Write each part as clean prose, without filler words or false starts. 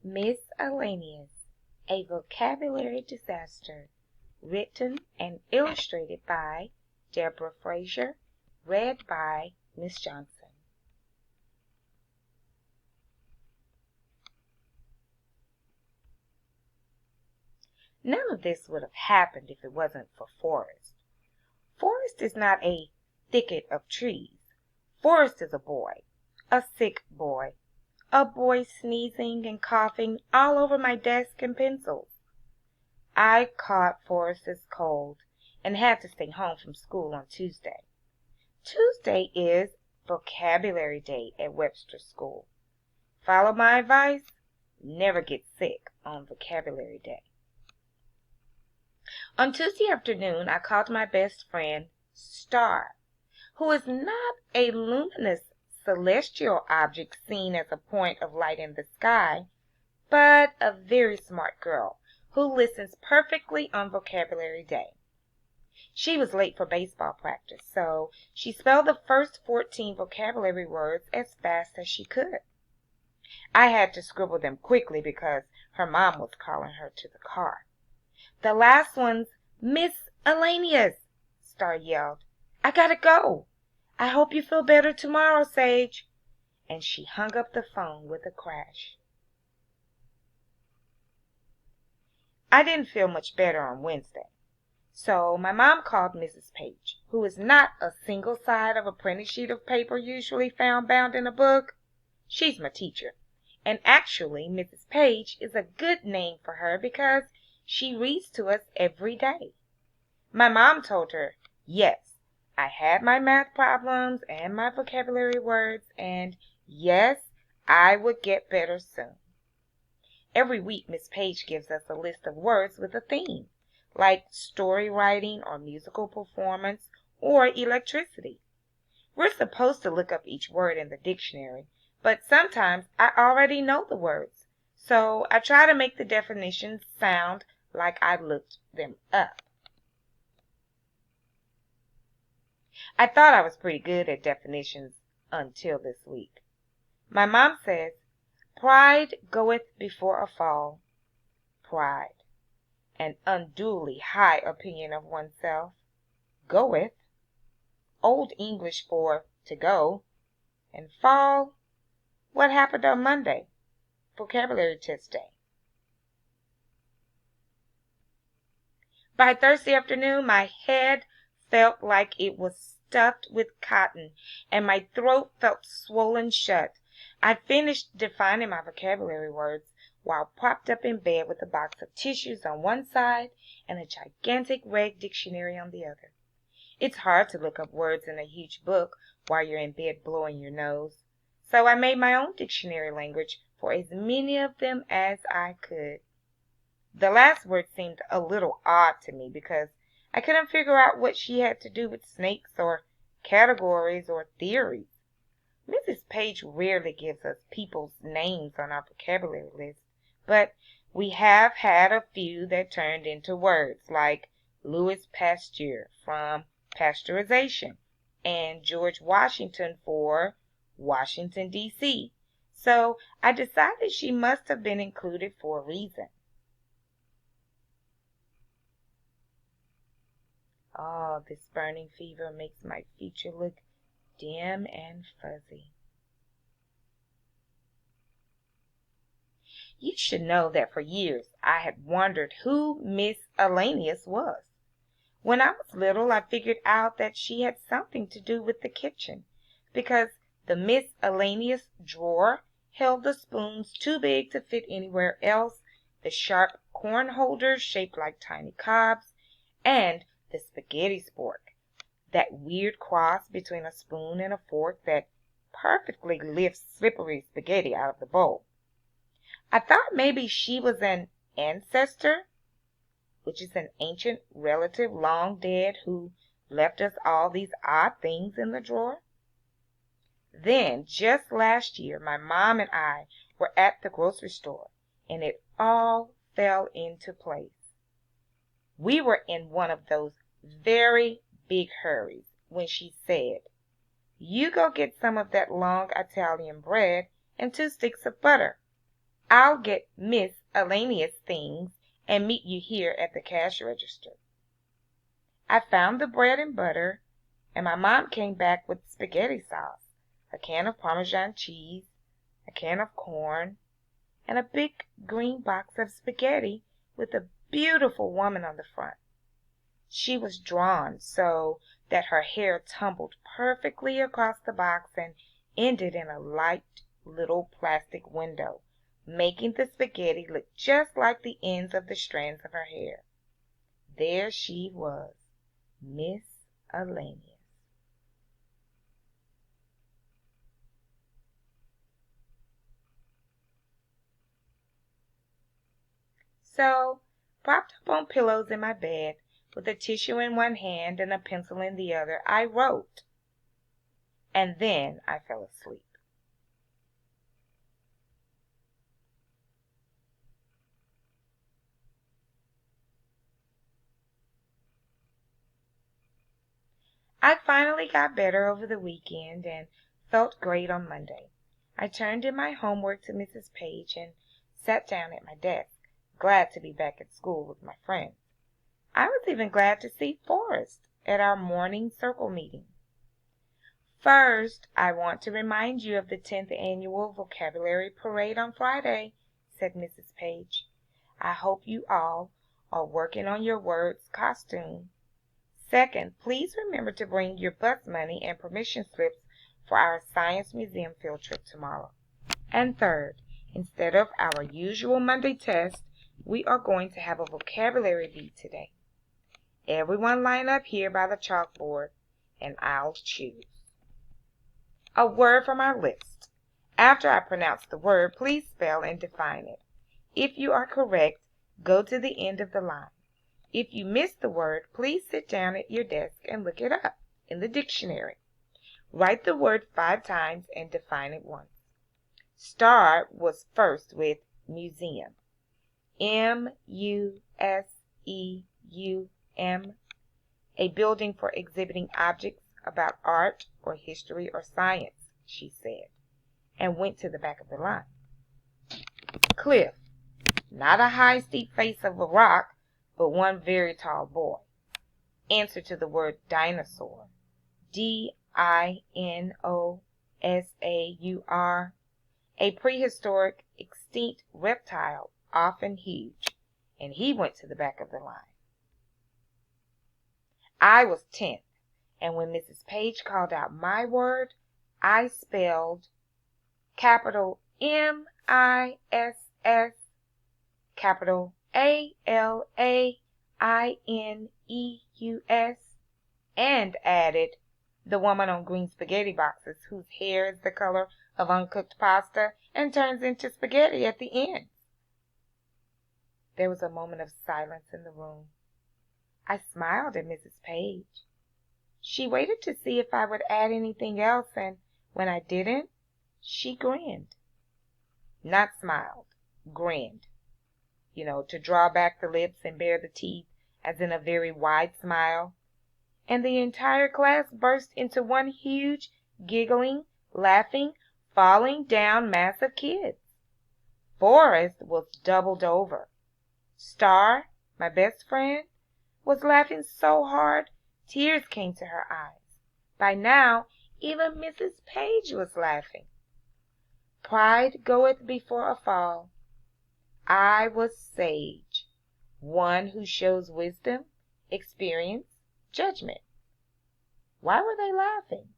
Miss Alaineus, A Vocabulary Disaster, written and illustrated by Deborah Frazier, read by Miss Johnson. None of this would have happened if it wasn't for Forrest. Forrest is not a thicket of trees. Forrest is a boy, a sick boy, a boy sneezing and coughing all over my desk and pencils. I caught Forrest's cold and had to stay home from school on Tuesday. Tuesday is Vocabulary Day at Webster School. Follow my advice, never get sick on Vocabulary Day. On Tuesday afternoon, I called my best friend, Star, who is not a luminous celestial object seen as a point of light in the sky, but a very smart girl who listens perfectly on Vocabulary Day. She was late for baseball practice, so she spelled the first 14 vocabulary words as fast as she could. I had to scribble them quickly because her mom was calling her to the car. The last one's Miss Alaineus, Star yelled. I gotta go. I hope you feel better tomorrow, Sage. And she hung up the phone with a crash. I didn't feel much better on Wednesday. So my mom called Mrs. Page, who is not a single side of a printed sheet of paper usually found bound in a book. She's my teacher. And actually, Mrs. Page is a good name for her because she reads to us every day. My mom told her, yes, I had my math problems and my vocabulary words, and yes, I would get better soon. Every week, Miss Page gives us a list of words with a theme, like story writing or musical performance or electricity. We're supposed to look up each word in the dictionary, but sometimes I already know the words, so I try to make the definitions sound like I looked them up. I thought I was pretty good at definitions until this week. My mom says, pride goeth before a fall. Pride, an unduly high opinion of oneself. Goeth, Old English for to go. And fall, what happened on Monday? Vocabulary test day. By Thursday afternoon, my head felt like it was stuffed with cotton, and my throat felt swollen shut. I finished defining my vocabulary words while propped up in bed with a box of tissues on one side and a gigantic red dictionary on the other. It's hard to look up words in a huge book while you're in bed blowing your nose, so I made my own dictionary language for as many of them as I could. The last word seemed a little odd to me because I couldn't figure out what she had to do with snakes or categories or theories. Mrs. Page rarely gives us people's names on our vocabulary list, but we have had a few that turned into words, like Louis Pasteur from pasteurization and George Washington for Washington, D.C. So I decided she must have been included for a reason. Oh, this burning fever makes my future look dim and fuzzy. You should know that for years I had wondered who Miss Alaineus was. When I was little, I figured out that she had something to do with the kitchen, because the Miss Alaineus drawer held the spoons too big to fit anywhere else, the sharp corn holders shaped like tiny cobs, and the spaghetti spork, that weird cross between a spoon and a fork that perfectly lifts slippery spaghetti out of the bowl. I thought maybe she was an ancestor, which is an ancient relative long dead who left us all these odd things in the drawer. Then, just last year, my mom and I were at the grocery store, and it all fell into place. We were in one of those very big hurries when she said, you go get some of that long Italian bread and 2 sticks of butter. I'll get Miss Alaineus things and meet you here at the cash register. I found the bread and butter, and my mom came back with spaghetti sauce, a can of Parmesan cheese, a can of corn, and a big green box of spaghetti with a beautiful woman on the front. She was drawn so that her hair tumbled perfectly across the box and ended in a light little plastic window, making the spaghetti look just like the ends of the strands of her hair. There she was, Miss Alaineus. So, propped up on pillows in my bed, with a tissue in one hand and a pencil in the other, I wrote. And then I fell asleep. I finally got better over the weekend and felt great on Monday. I turned in my homework to Mrs. Page and sat down at my desk, glad to be back at school with my friends. I was even glad to see Forrest at our morning circle meeting. First, I want to remind you of the 10th annual vocabulary parade on Friday, said Mrs. Page. I hope you all are working on your words costume. Second, please remember to bring your bus money and permission slips for our Science Museum field trip tomorrow. And third, instead of our usual Monday test, we are going to have a vocabulary bee today. Everyone line up here by the chalkboard, and I'll choose a word from our list. After I pronounce the word, please spell and define it. If you are correct, go to the end of the line. If you miss the word, please sit down at your desk and look it up in the dictionary. Write the word 5 times and define it once. Star was first with museum. M-U-S-E-U-M. A building for exhibiting objects about art or history or science, she said, and went to the back of the line. Cliff. Not a high, steep face of a rock, but one very tall boy. Answer to the word dinosaur. D-I-N-O-S-A-U-R. A prehistoric, extinct reptile, often huge. And he went to the back of the line. I was 10th, and when Mrs. Page called out my word, I spelled capital M-I-S-S, capital A-L-A-I-N-E-U-S, and added the woman on green spaghetti boxes whose hair is the color of uncooked pasta and turns into spaghetti at the end. There was a moment of silence in the room. I smiled at Mrs. Page. She waited to see if I would add anything else, and when I didn't, she grinned. Not smiled, grinned. To draw back the lips and bare the teeth, as in a very wide smile. And the entire class burst into one huge, giggling, laughing, falling down mass of kids. Forrest was doubled over. Star, my best friend, was laughing so hard tears came to her eyes. By now, even Mrs. Page was laughing. Pride goeth before a fall. I was sage, one who shows wisdom, experience, judgment. Why were they laughing?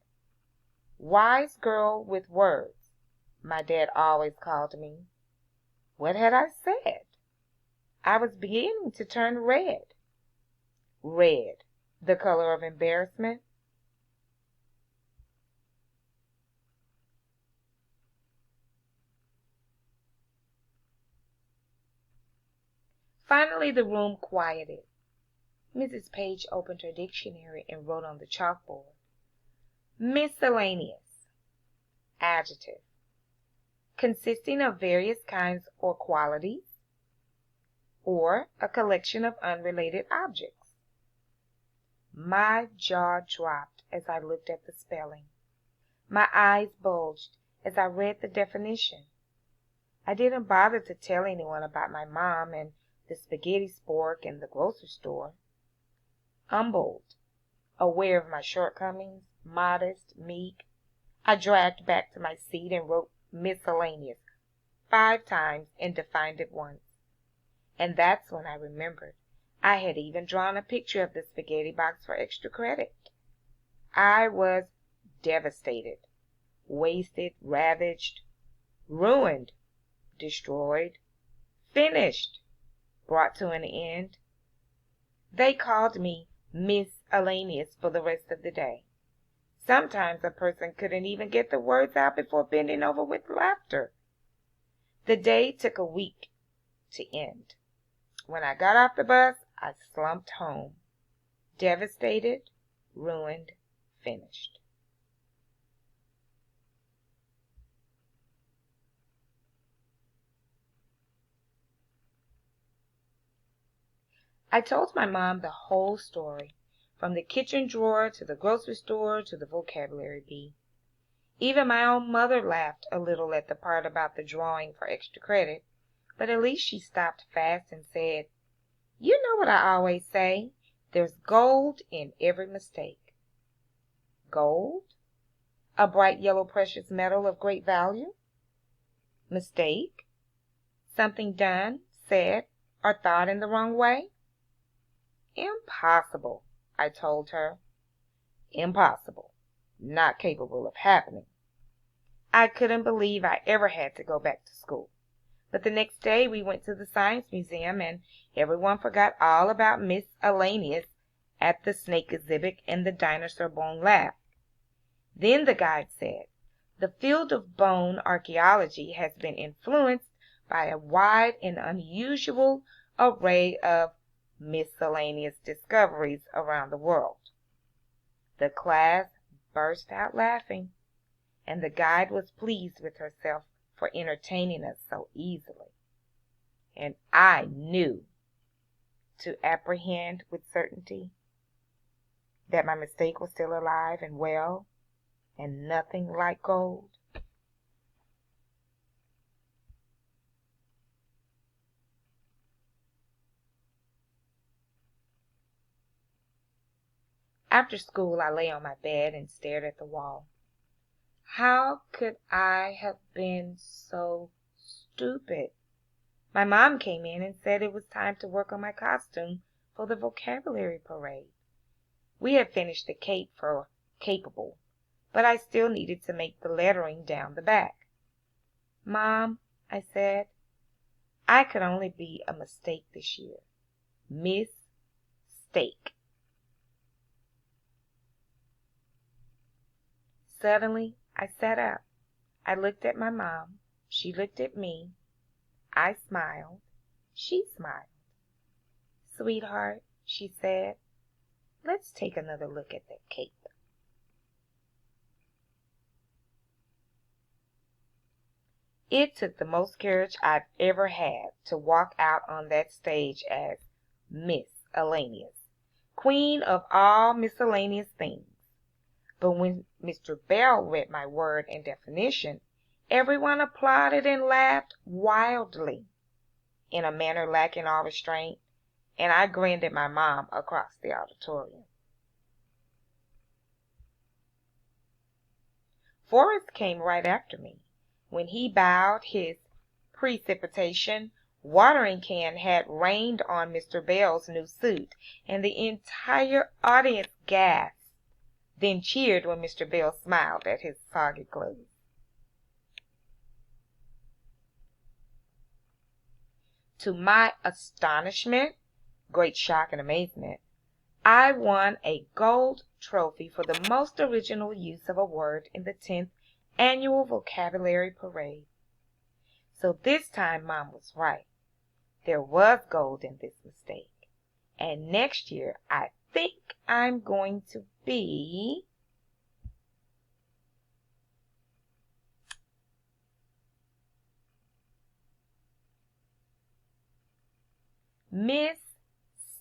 Wise girl with words, my dad always called me. What had I said? I was beginning to turn red. Red, the color of embarrassment. Finally, the room quieted. Mrs. Page opened her dictionary and wrote on the chalkboard. Miscellaneous. Adjective. Consisting of various kinds or qualities, or a collection of unrelated objects. My jaw dropped as I looked at the spelling. My eyes bulged as I read the definition. I didn't bother to tell anyone about my mom and the spaghetti spork and the grocery store. Humbled, aware of my shortcomings, modest, meek, I dragged back to my seat and wrote Miss Alaineus 5 times and defined it once. And that's when I remembered I had even drawn a picture of the spaghetti box for extra credit. I was devastated, wasted, ravaged, ruined, destroyed, finished, brought to an end. They called me Miss Alaineus for the rest of the day. Sometimes a person couldn't even get the words out before bending over with laughter. The day took a week to end. When I got off the bus, I slumped home, devastated, ruined, finished. I told my mom the whole story, from the kitchen drawer to the grocery store to the vocabulary bee. Even my own mother laughed a little at the part about the drawing for extra credit, but at least she stopped fast and said, "You know what I always say, there's gold in every mistake." Gold? A bright yellow precious metal of great value? Mistake? Something done, said, or thought in the wrong way? Impossible, I told her. Impossible. Not capable of happening. I couldn't believe I ever had to go back to school. But the next day we went to the Science Museum, and everyone forgot all about Miss Alaineus at the snake exhibit and the dinosaur bone lab. Then the guide said, "The field of bone archaeology has been influenced by a wide and unusual array of miscellaneous discoveries around the world." The class burst out laughing, and the guide was pleased with herself for entertaining us so easily. And I knew to apprehend with certainty that my mistake was still alive and well, and nothing like gold. After school, I lay on my bed and stared at the wall. How could I have been so stupid? My mom came in and said it was time to work on my costume for the vocabulary parade. We had finished the cape for capable, but I still needed to make the lettering down the back. "Mom," I said, "I could only be a mistake this year. Miss Steak." Suddenly, I sat up. I looked at my mom. She looked at me. I smiled. She smiled. "Sweetheart," she said, "let's take another look at that cape." It took the most courage I've ever had to walk out on that stage as Miss Alaineus, queen of all miscellaneous things. But when Mr. Bell read my word and definition, everyone applauded and laughed wildly, in a manner lacking all restraint, and I grinned at my mom across the auditorium. Forrest came right after me. When he bowed his precipitation watering can had rained on Mr. Bell's new suit, and the entire audience gasped, then cheered when Mr. Bell smiled at his soggy clothes. To my astonishment, great shock and amazement, I won a gold trophy for the most original use of a word in the 10th annual vocabulary parade. So this time Mom was right. There was gold in this mistake. And next year I think I'm going to be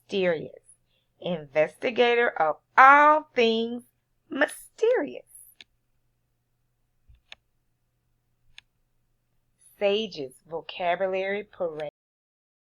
Mysterious, investigator of all things mysterious. Sage's Vocabulary Parade.